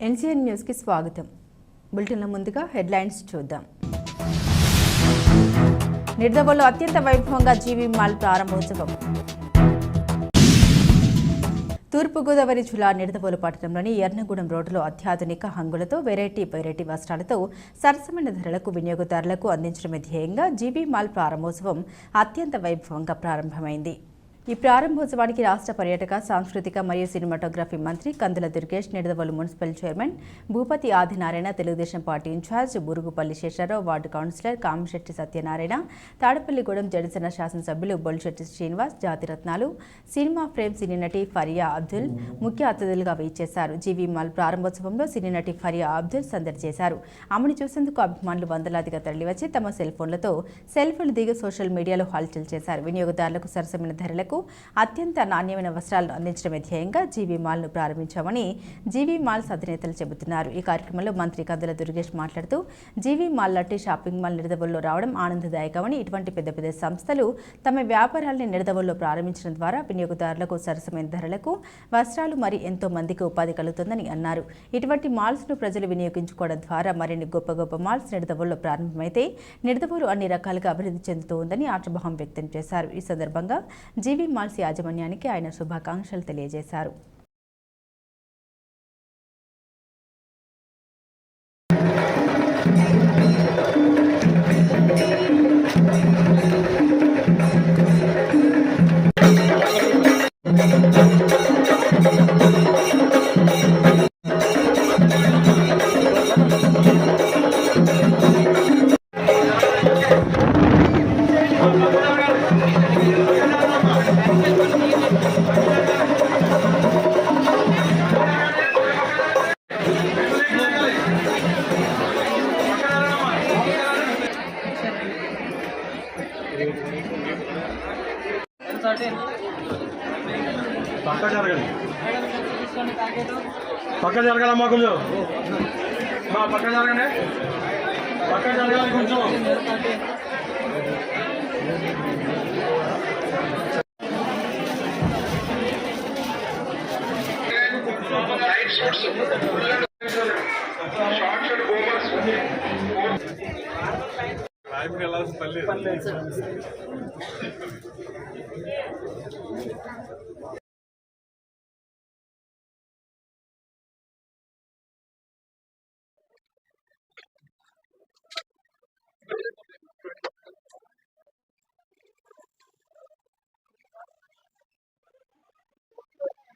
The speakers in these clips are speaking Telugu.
ఎన్సీఎన్ న్యూస్కి స్వాగతం. బులెటిన్ల ముందుగా హెడ్లైన్స్ చూద్దాం. నిడదవోలో అత్యంత వైభవంగా జీవీ మాల్ ప్రారంభోత్సవం. తూర్పుగోదావరి జిల్లా నిడదవోలు పట్టణంలోని ఎర్నగూడెం రోడ్డులో అత్యాధునిక హంగులతో వెరైటీ వస్త్రాలతో సరసమైన ధరలకు వినియోగదారులకు అందించడమే ధ్యేయంగా జీవీ మాల్ ప్రారంభోత్సవం అత్యంత వైభవంగా ప్రారంభమైంది. ఈ ప్రారంభోత్సవానికి రాష్ట్ర పర్యాటక, సాంస్కృతిక మరియు సినిమాటోగ్రఫీ మంత్రి Kandula Durgesh, Nidadavolu municipal chairman Bhupathi Adinarayana, Telugu Desam party in charge Burugupalli Sesharao, ward councillor Kamisetti Satyanarayana, Tadepalligudem Janasena శాసనసభ్యులు బొలిశెట్టి శ్రీనివాస్, జాతిరత్నాలు, సినిమా ఫ్రేమ్ సినీ నటి ఫరియా అబ్దుల్ ముఖ్య అతిథులుగా వేయించేశారు. జీవీ మాల్ ప్రారంభోత్సవంలో సినీ నటి ఫరియా అబ్దుల్ సందడి చేశారు. ఆమెను చూసేందుకు అభిమానులు వందలాదిగా తరలివచ్చి తమ సెల్ఫోన్లతో సెల్ఫీలు దిగి సోషల్ మీడియాలో హల్చల్ చేశారు. వినియోగదారులకు సరసమైన ధరలకు అత్యంత నాణ్యమైన వస్త్రాలను అందించడమే ధ్యేయంగా జీవీ మాల్ను ప్రారంభించామని జీవీ మాల్స్ అధినేతలు చెబుతున్నారు. ఈ కార్యక్రమంలో మంత్రి కందుల దుర్గేష్ మాట్లాడుతూ జీవీ మాల్ లాంటి షాపింగ్ మాల్ నిడదవోలులో రావడం ఆనందదాయకమని, ఇటువంటి పెద్ద పెద్ద సంస్థలు తమ వ్యాపారాలను నిడదవోలులో ప్రారంభించడం ద్వారా వినియోగదారులకు సరసమైన ధరలకు వస్త్రాలు మరి ఎంతో మందికి ఉపాధి కలుగుతుందని అన్నారు. ఇటువంటి మాల్స్ను ప్రజలు వినియోగించుకోవడం ద్వారా మరిన్ని గొప్ప గొప్ప మాల్స్ నిడదవోలులో ప్రారంభమైతే నిడదవోలు అన్ని రకాలుగా అభివృద్ధి చెందుతూ ఉందని ఆశాభావం వ్యక్తం చేశారు. ఈ సందర్భంగా జీవీ మాల్స్ యాజమాన్యానికి ఆయన శుభాకాంక్షలు తెలియజేశారు. పక్క జరగాలమ్మా కొంచెం పక్క జరగండి పక్క జరగాలి కొంచెం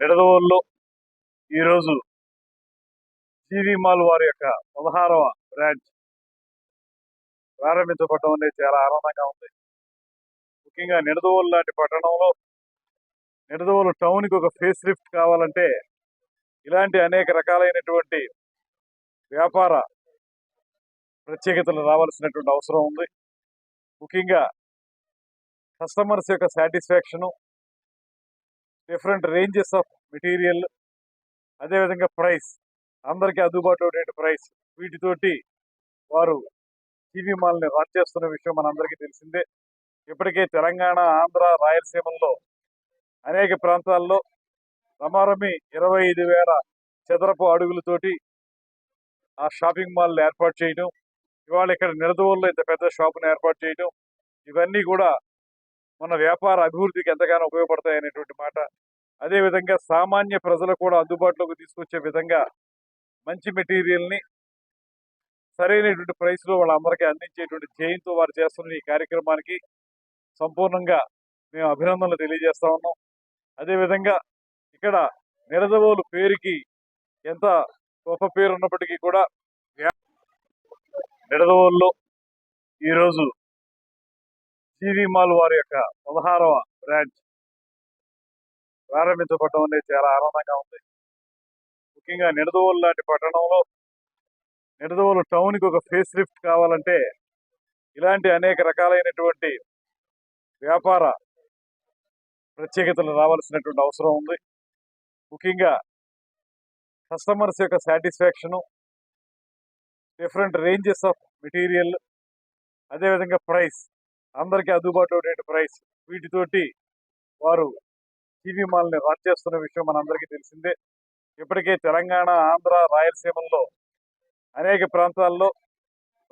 నిడదవోలులో ఈరోజు జీవీ మాల్ వారి యొక్క 16వ బ్రాంచ్ ప్రారంభించబడడం అనేది చాలా ఆనందంగా ఉంది. ముఖ్యంగా నిడదవోలు లాంటి పట్టణంలో నిడదవోలు టౌన్కి ఒక ఫేస్ లిఫ్ట్ కావాలంటే ఇలాంటి అనేక రకాలైనటువంటి వ్యాపార ప్రత్యేకతలు రావాల్సినటువంటి అవసరం ఉంది. ముఖ్యంగా కస్టమర్స్ యొక్క satisfaction, different ranges of material, అదేవిధంగా ప్రైస్, అందరికీ అందుబాటులో ఉండే ప్రైస్, వీటితోటి వారు జీవీ మాల్ని రన్ చేస్తున్న విషయం మనందరికీ తెలిసిందే. ఇప్పటికే తెలంగాణ, ఆంధ్ర, రాయలసీమల్లో అనేక ప్రాంతాల్లో రమారమి 25,000 చదరపు అడుగులతోటి ఆ షాపింగ్ మాల్ని ఏర్పాటు చేయడం, ఇవాళ ఇక్కడ నిడదవోలులో ఇంత పెద్ద షాపును ఏర్పాటు చేయడం, ఇవన్నీ కూడా మన వ్యాపార అభివృద్ధికి ఎంతగానో ఉపయోగపడతాయనేటువంటి మాట. అదేవిధంగా సామాన్య ప్రజలు కూడా అందుబాటులోకి తీసుకొచ్చే విధంగా మంచి మెటీరియల్ని సరైనటువంటి ప్రైస్లో వాళ్ళందరికీ అందించేటువంటి ధ్యేయంతో వారు చేస్తున్న ఈ కార్యక్రమానికి సంపూర్ణంగా మేము అభినందనలు తెలియజేస్తా ఉన్నాం. అదేవిధంగా ఇక్కడ నిడదవోలు పేరుకి ఎంత గొప్ప పేరు ఉన్నప్పటికీ కూడా నిడదవోలులో ఈరోజు జీవీ మాల్ వారి యొక్క 16వ బ్రాంచ్ ప్రారంభించబడడం అనేది చాలా ఆనందంగా ఉంది. ముఖ్యంగా నిడదవోలు లాంటి పట్టణంలో నిడదవోలు టౌన్కి ఒక ఫేస్ లిఫ్ట్ కావాలంటే ఇలాంటి అనేక రకాలైనటువంటి వ్యాపార ప్రత్యేకతలు రావాల్సినటువంటి అవసరం ఉంది. ముఖ్యంగా కస్టమర్స్ యొక్క satisfaction, different ranges of material, అదేవిధంగా ప్రైస్, అందరికీ అందుబాటులో ఉండే ప్రైస్, వీటితోటి వారు జీవీ మాల్ని రన్ చేస్తున్న విషయం మనందరికీ తెలిసిందే. ఇప్పటికే తెలంగాణ, ఆంధ్ర, రాయలసీమల్లో అనేక ప్రాంతాల్లో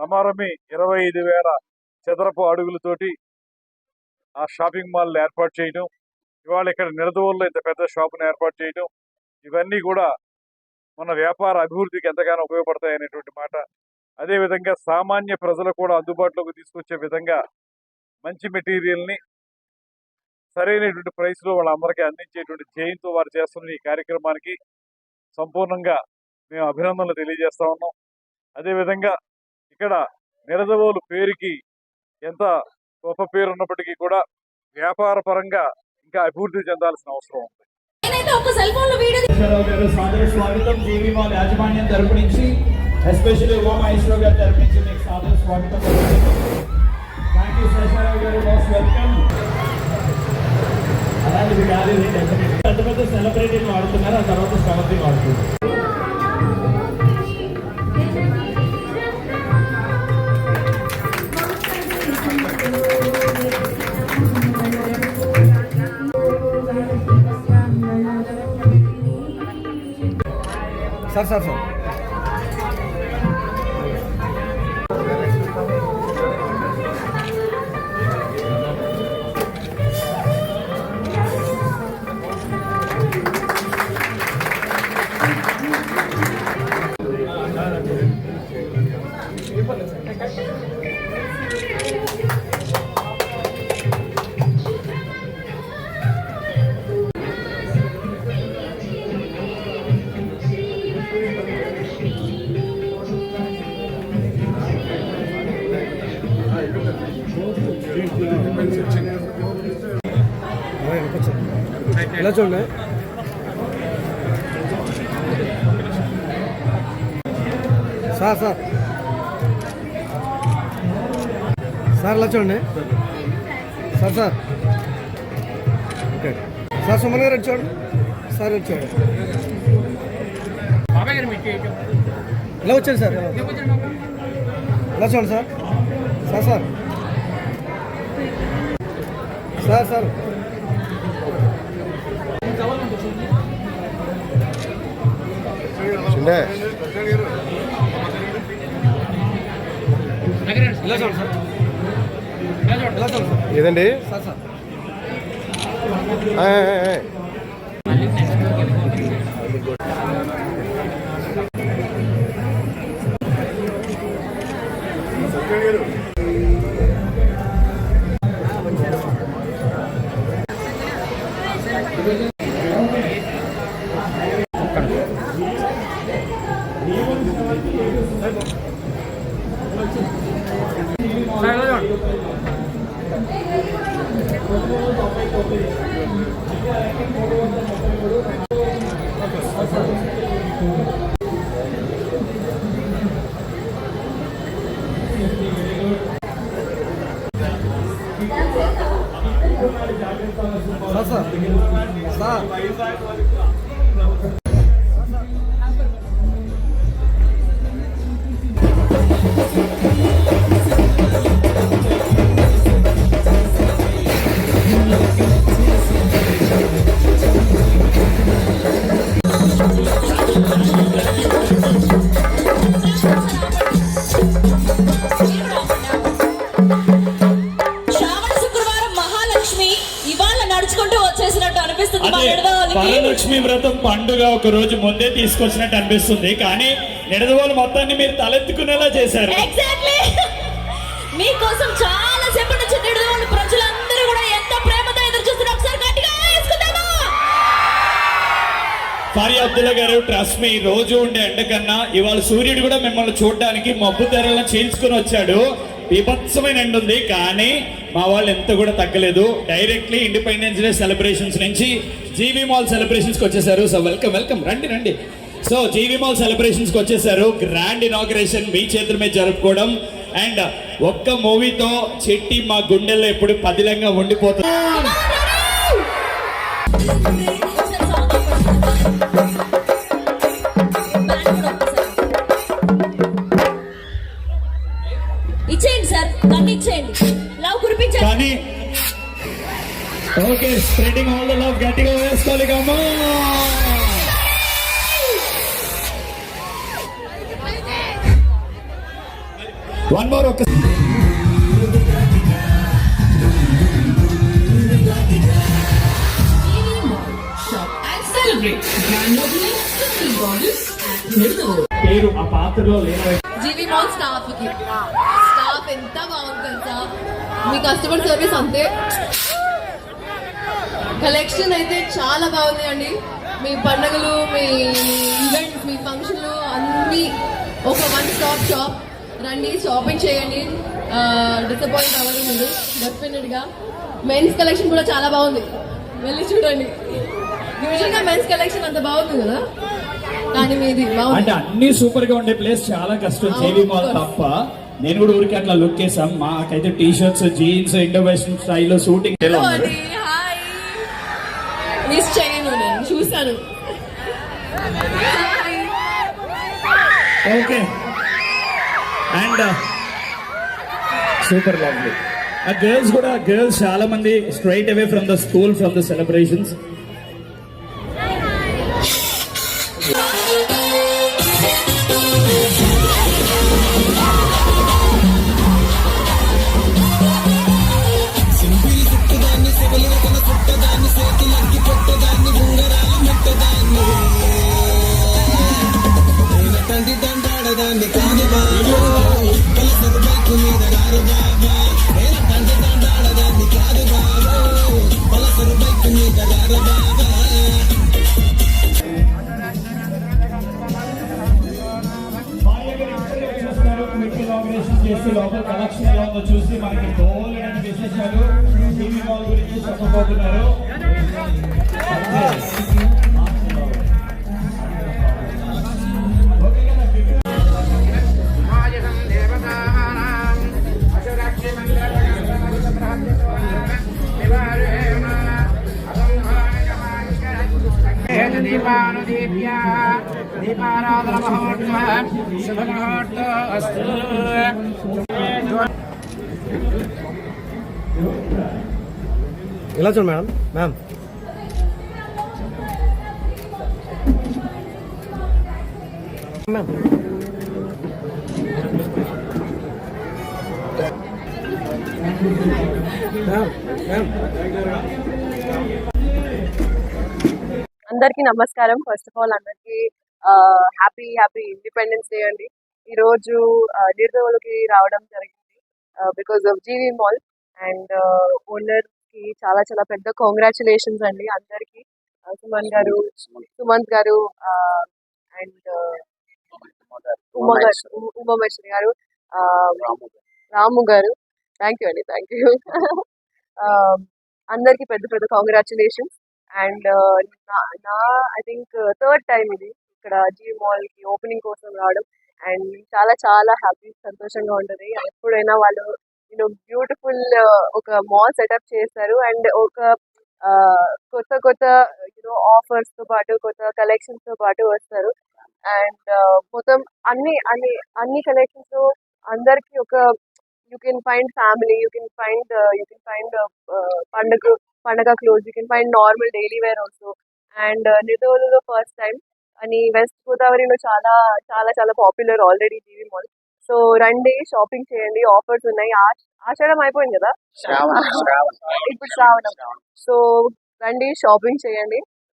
రమారమి 25,000 చదరపు అడుగులతోటి ఆ షాపింగ్ మాల్ ఏర్పాటు చేయడం, ఇవాళ ఇక్కడ నిడదవోలులో ఇంత పెద్ద షాపును ఏర్పాటు చేయడం, ఇవన్నీ కూడా మన వ్యాపార అభివృద్ధికి ఎంతగానో ఉపయోగపడతాయనేటువంటి మాట. అదేవిధంగా సామాన్య ప్రజలు కూడా అందుబాటులోకి తీసుకొచ్చే విధంగా మంచి మెటీరియల్ని సరైనటువంటి ప్రైస్లో వాళ్ళందరికీ అందించేటువంటి ధ్యేయంతో వారు చేస్తున్న ఈ కార్యక్రమానికి సంపూర్ణంగా మేము అభినందనలు తెలియజేస్తా ఉన్నాం. అదేవిధంగా ఇక్కడ నిడదవోలు పేరుకి ఎంత గొప్ప పేరు ఉన్నప్పటికీ కూడా వ్యాపార పరంగా ఇంకా అభివృద్ధి చెందాల్సిన అవసరం ఉంది. స్వాగతం జీవి మాల్ యాజమాన్యం తరపు నుంచి, ఎస్పెషల్లీ ఉమా మహేశ్వరరావు గారి తరపు నుంచి మీకు సాదర స్వాగతం. థ్యాంక్ యూ శేషారావు గారు, మోస్ట్ వెల్కమ్. అలాంటి పెద్ద పెద్ద సెలబ్రిటీలు వాడుతున్నారు, ఆ తర్వాత స్వాగతం వాడుతున్నారు. సార్ సార్ సార్ ఇలా చూడండి. సార్ సార్ సార్ ఇలా చూడండి. Sir sir okay sir, Suman గారు చూడండి. సార్ చూడండి, ఇలా వచ్చాను సార్. ఇలా చూడండి sir. Sir sir sir sir ఏదండి సార్ సార్ వరలక్ష్మి వ్రతం పండుగ ఒక రోజు ముందే తీసుకొచ్చినట్టు అనిపిస్తుంది, కానీ నిడదవోలు మొత్తాన్ని మీరు తలెత్తుకునేలా చేశారు. మీకోసం చాలా సేపటి నుంచి నిడదవోలు ప్రజలందరూ కూడా ఎంత ప్రేమతో ఎదురు చూస్తున్నారు. ఒకసారి గట్టిగా వేసుకుందామా? ఫారియా అబ్దుల్లా గారు, ట్రస్ట్ మీ, రోజు ఉండే ఎండ కన్నా ఇవాళ సూర్యుడు కూడా మిమ్మల్ని చూడడానికి మబ్బు తెరలను చీల్చుకుని వచ్చాడు. బీభత్సమైన ఎండ ఉంది, కానీ మా వాళ్ళు ఎంత కూడా తగ్గలేదు. డైరెక్ట్లీ ఇండిపెండెన్స్ డే సెలబ్రేషన్స్ నుంచి జీవీ మాల్ సెలబ్రేషన్స్కి వచ్చేసారు. సో వెల్కమ్ వెల్కమ్, రండి రండి. సో జీవీ మాల్ సెలబ్రేషన్స్కి వచ్చేసారు. గ్రాండ్ ఇనాగ్రేషన్ మీ చేతుల మీద జరుపుకోవడం, అండ్ ఒక్క మూవీతో చెట్టి మా గుండెల్లో ఎప్పుడు పదిలంగా ఉండిపోతుంది. ఇచ్చేయండి సార్, నన్ను ఇచ్చేయండి, లవ్ కురిపించండి. కానీ okay, spreading all the love, గట్టిగా వేసుకోవాలి. వన్ మోర్ ఒక Shop and celebrate. Grand opening, 50 dollars at Nirdu. పేరు ఆ పాత్రలో లేని జీవి మాల్ స్టాఫ్ కి స్టాఫ్ ఎంత బాగుంది తెలుసా, మీ కస్టమర్ సర్వీస్ అంతే, కలెక్షన్ అయితే చాలా బాగుంది అండి. మీ పండుగలు, మీ ఈవెంట్స్, మీ ఫంక్షన్లు అన్నీ ఒక వన్ స్టాప్ షాప్. రండి, షాపింగ్ చేయండి, డిసప్పాయింట్ అవ్వదు మీరు డెఫినెట్గా. మెన్స్ కలెక్షన్ కూడా చాలా బాగుంది, వెళ్ళి చూడండి. యూజువల్గా మెన్స్ కలెక్షన్ అంత బాగుంది కదా, కానీ మీది బాగుంది. అంటే అన్ని సూపర్ గా ఉండే ప్లేస్ చాలా కష్టం జేబీ మాల్ తప్ప. నేను కూడా ఊరికి అట్లా లుక్ వేసాం. మాకైతే T shirts, jeans, Indo western స్టైల్లో షూటింగ్ హలో అండి, హాయ్. మిస్ చేయను, నేను చూసాను. Hi. Okay and super lovely. ఆ గర్ల్స్ కూడా, గర్ల్స్ చాలా మంది straight away from the school, from the celebrations. చేసి లోపల కలెక్షన్ ఎలా ఉందో చూసి మనకి బోలెడని విశేషాలు టీవీ మాల్ గురించి చెప్పబోతున్నారు. దీపానుదీప్య దీపారాధన మహోత్సవ శుభ ముహూర్త అస్తు. ఇలా చూడు మేడం. మ్యామ్ మ్యామ్ మ్యామ్ అందరికీ నమస్కారం. ఫస్ట్ ఆఫ్ ఆల్ అందరికీ హ్యాపీ ఇండిపెండెన్స్ డే అండి. ఈరోజు నిర్దోలకి రావడం జరిగింది because of GV mall and owner కి చాలా చాలా పెద్ద కాంగ్రాచులేషన్స్ అండి అందరికి. సుమంత్ గారు అండ్ ఉమామేశ్వరి గారు, రాము గారు, థ్యాంక్ యూ అండి, థ్యాంక్ యూ. అందరికి పెద్ద పెద్ద కాంగ్రాచులేషన్స్. అండ్ నా ఐ థింక్ థర్డ్ టైం ఇది ఇక్కడ జీవీ మాల్ కి ఓపెనింగ్ కోసం రావడం. అండ్ చాలా చాలా హ్యాపీ, సంతోషంగా ఉంటుంది. ఎప్పుడైనా వాళ్ళు బ్యూటిఫుల్ ఒక మాల్ సెటప్ చేస్తారు అండ్ ఒక కొత్త కొత్త ఆఫర్స్ తో పాటు, కొత్త కలెక్షన్స్ తో పాటు వస్తారు. అండ్ మొత్తం అన్ని కలెక్షన్స్ లో అందరికి ఒక you can find family, you can find పండగ clothes, you can find normal daily wear also. And నిర్దోలులో ఫస్ట్ టైం అని వెస్ట్ గోదావరిలో చాలా చాలా చాలా popular already GV mall. So రండి, షాపింగ్ చేయండి, ఆఫర్స్ ఉన్నాయి. ఆషాఢం అయిపోయింది కదా, ఇప్పుడు శ్రావణం. సో రండి, షాపింగ్ చేయండి.